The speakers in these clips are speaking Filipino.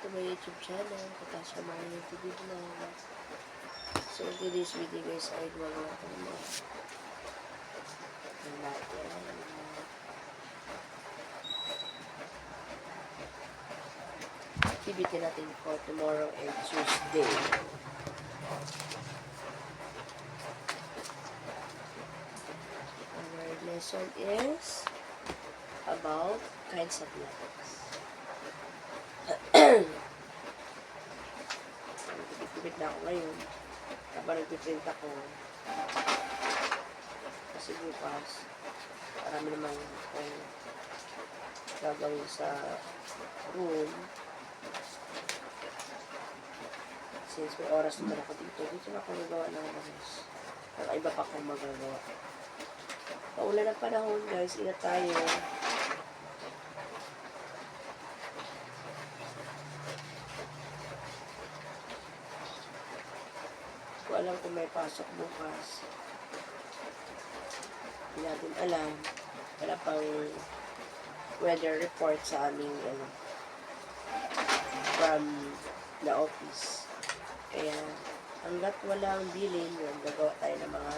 to my YouTube channel, Katasha Mario TV Vlog. So, in today's video guys, ay gumagawa ko ng mga activity natin for tomorrow and Tuesday. Our lesson is about kinds of letters. Tibit na ako ngayon. Habang nagpiprint ako, kasi bukas, marami naman akong gagawin sa room. Since may oras naman ako dito na ako nagawa ng oras. Ang iba pa akong magagawa. Paulan ng panahon guys, ingat tayo. Kung alam kung may pasok bukas, hindi natin alam. Wala pang weather report sa aming from the office. Kaya hanggat walang bilin, gagawa tayo ng mga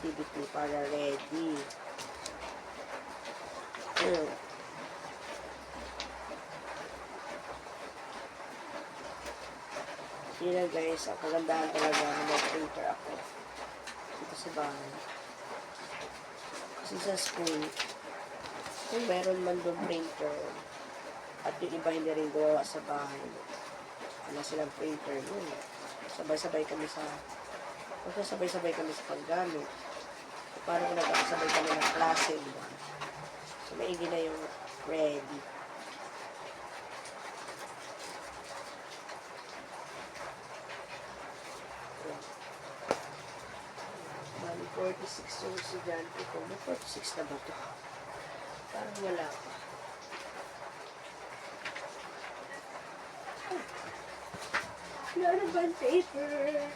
activity para ready. Yun na guys, ang kagandahan talaga na mag-printer ako dito sa bahay. Kasi sa school, kung meron man doon printer at yung iba hindi rin gawa sa bahay, wala silang printer yun. Sabay-sabay kami sa paggamit. Parang kung nagkakasabay kami ng klase, diba? So, maigi na yung ready. Bali, 46 yung estudyante ko. May 46 na ba ito? Parang wala pa. Wala na ba ang paper?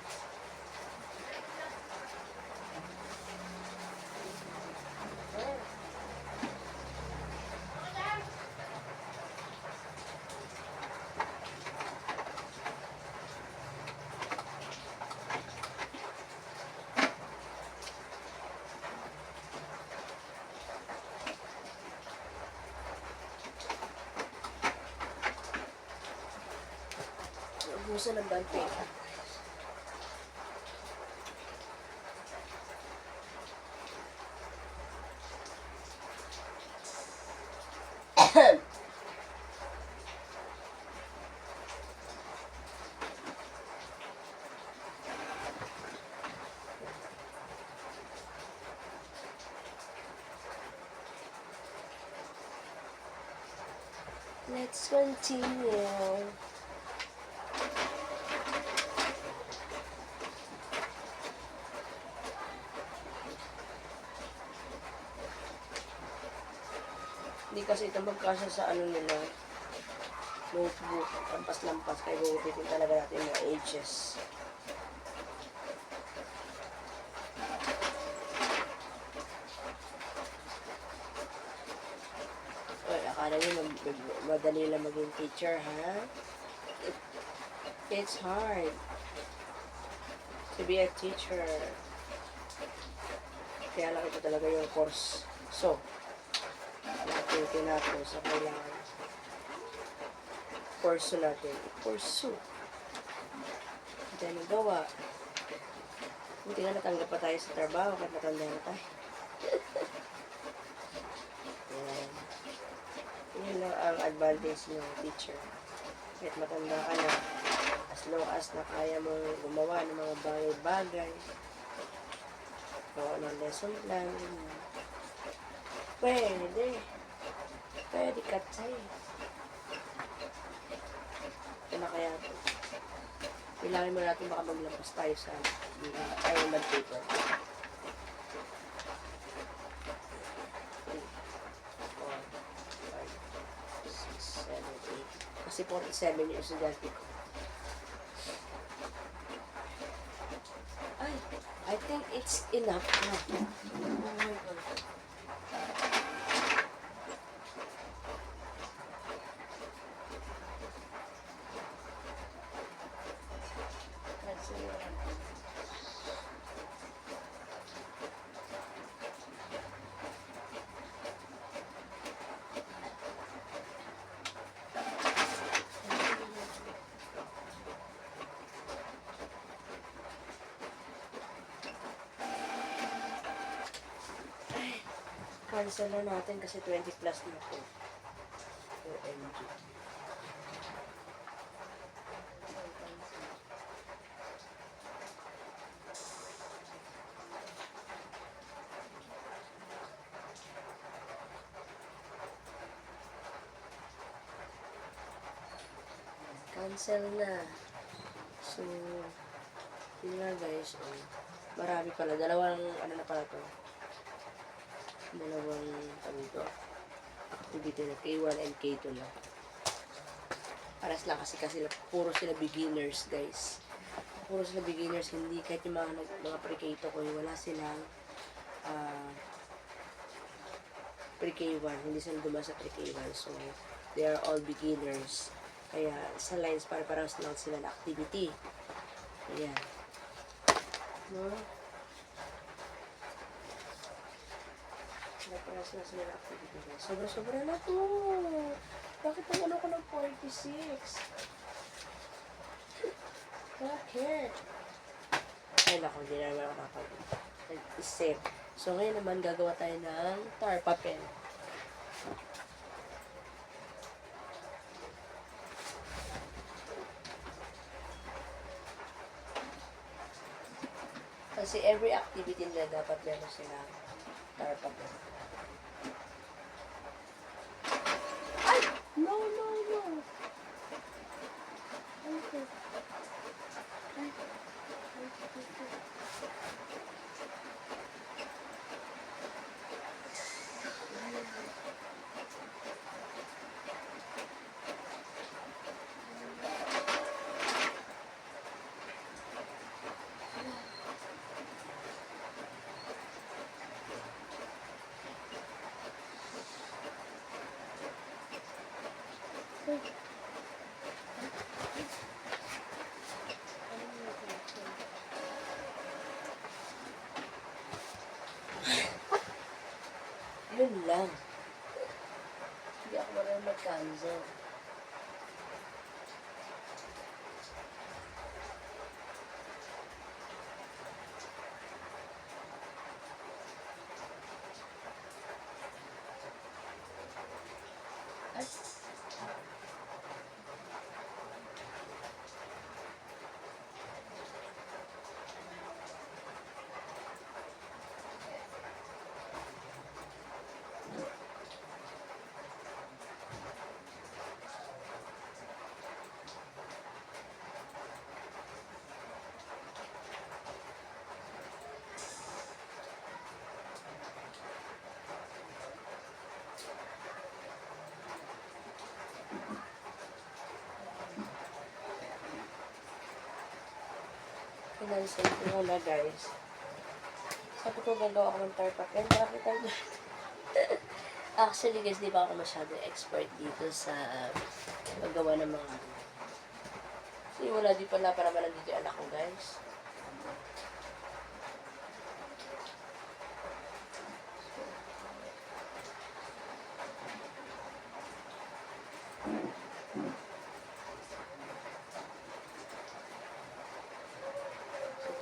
Ubusan ng band paper. Let's continue. Hindi kasi ito magkasya sa nila, notebook, lampas-lampas, kaya gugupitin talaga natin yung edges. Well, akala nyo madali lang maging teacher, ha? It's hard to be a teacher. Kaya lang ito talaga yung course. So, natin natin sa kailangan kurso natin. Kurso. Hindi na gawa. Hindi nga natanggap pa tayo sa trabaho kahit natanda na tayo. Yan. Yan lang ang advantage ng teacher. Kahit matanda ka na, as long as na kaya mong gumawa ng mga bagay-bagay, gawa ng lesson plan, pwede ka tayo. Ito na kaya ito. Kailangan mo natin baka maglampas tayo sa iron band paper. 3, 4, 5, 6, 7, 8. Kasi 47 yung estudyante ko. I think it's enough na. Oh my God. cancel na natin kasi 20 plus na po. OMG. Cancel na. So, yun nga guys. Marami pala. Dalawang, ano na pala to. Dalawang, ito. Activity na K1 and K2 lang. Paras lang kasi puro sila beginners guys. Puro sila beginners. Hindi kahit yung mga pre-K2 ko, wala silang pre-K1. Hindi sila dumasa pre-K1. So, they are all beginners. Kaya sa lines para-paras lang sila na activity. Ayan. No? Para-paras lang sila na activity. Sobra-sobra na to. Bakit ang ano ko ng 46? Bakit? Ay naku, hindi na naman ako nakapag-isip. So ngayon naman gagawa tayo ng tar papel. Kasi every activity nila dapat meron silang tar papel. Ay! No, no, no! Okay. Ay. Yun lang. Hindi ako marunong mag-cancel. Financing ko na guys. Sabi ko gagawa ako ng tar papel. Bakit tayo? Actually guys, di ba ako masyado expert dito sa paggawa ng mga kasi wala di pala para naman nandito yung anak ko guys.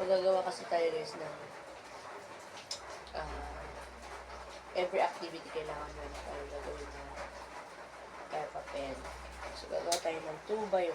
Magagawa kasi tayo guys ng every activity kailangan mo tayo gagawin na kaya papel. So gagawa tayo ng 2 by 1.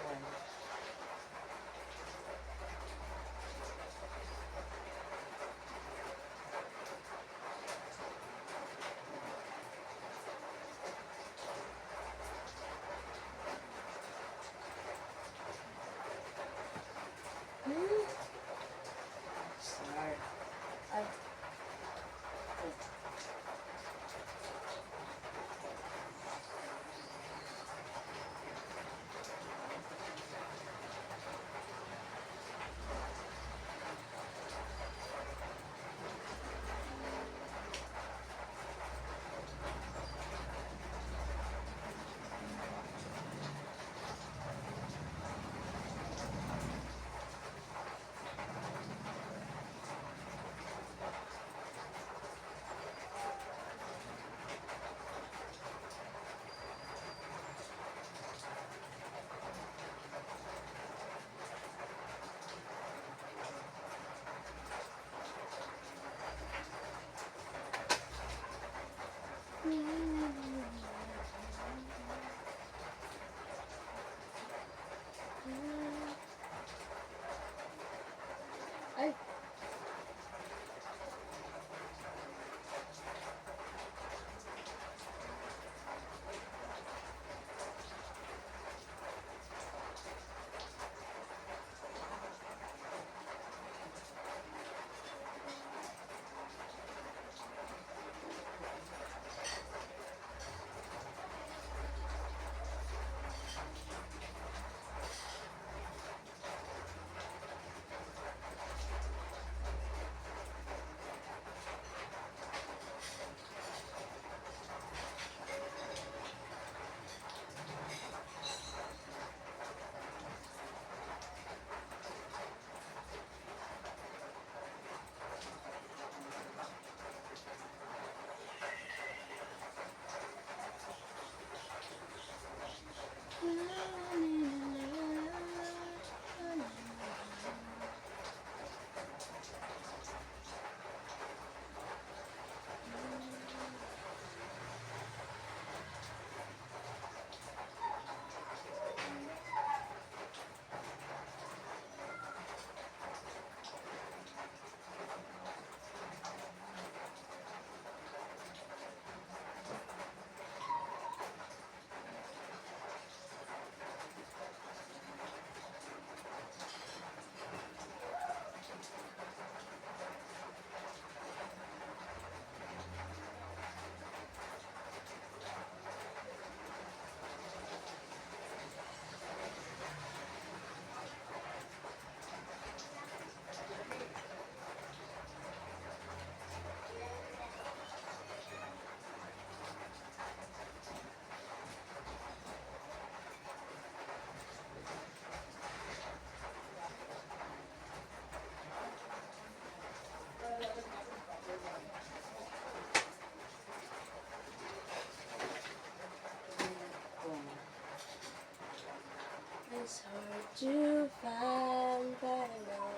It's hard to find by now.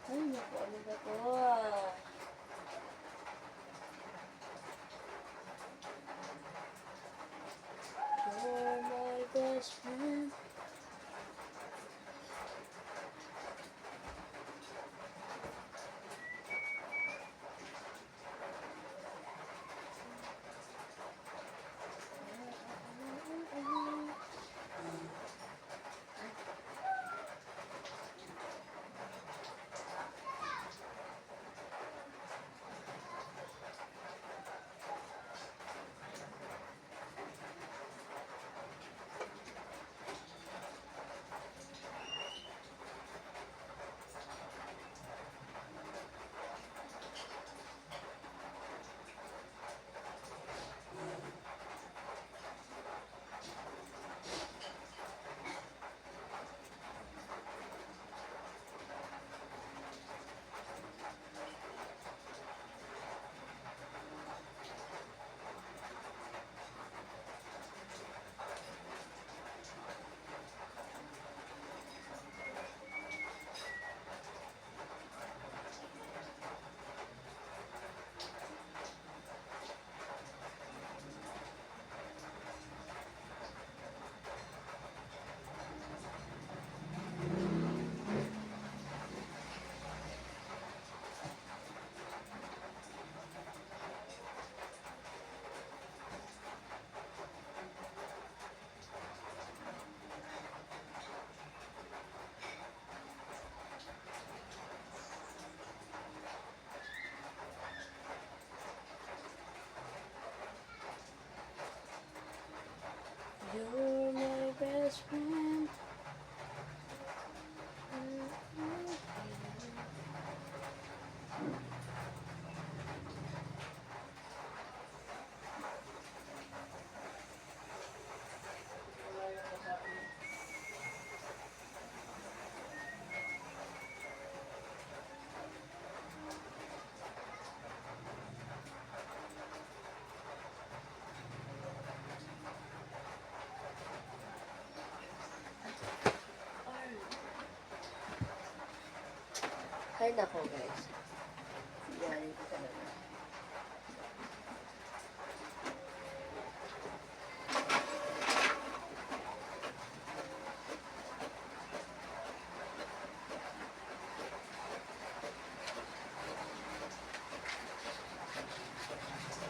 Ay, naku, ano ba to? You're my best friend. You're my best friend. Ay, nako guys. Yan ko talaga.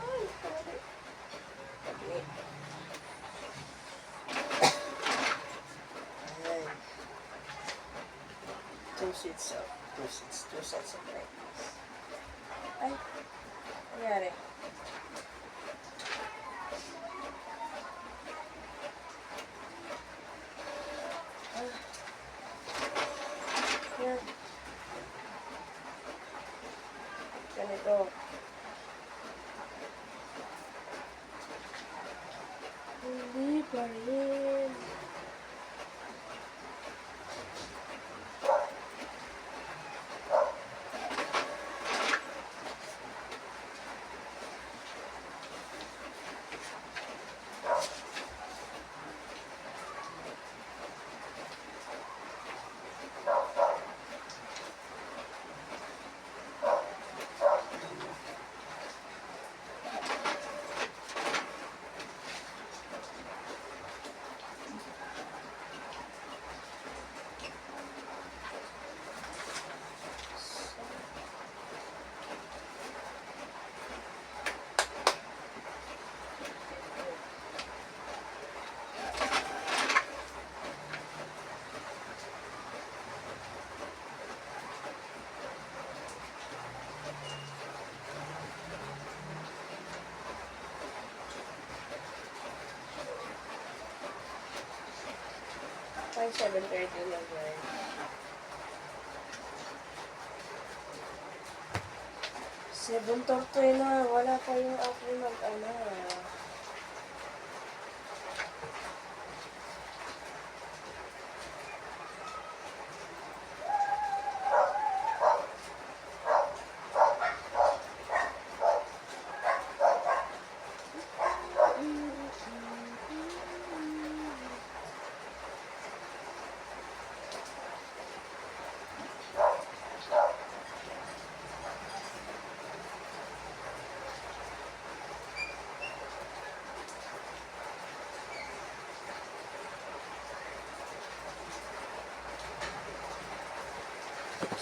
Ay, sorry. Okay. Ayan. Two sets of brightness. Ay, nangyari. Yan. Ganito. Hindi pa rin. Ay, 7:30 lang guys. 7:30 na. Wala pa yung ako mag-ano.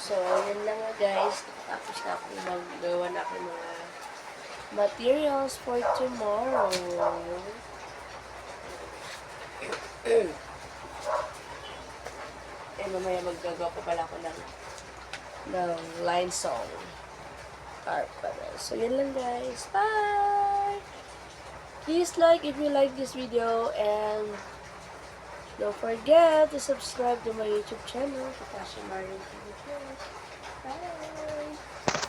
So, yun lang nga guys. Tapos na ako maggawa na ako ng mga materials for tomorrow. Mamaya maggagawa ko pala ako ng line song. Carpet. So, yun lang guys. Bye! Please like if you like this video and don't forget to subscribe to my YouTube channel, Tasha Marian TV.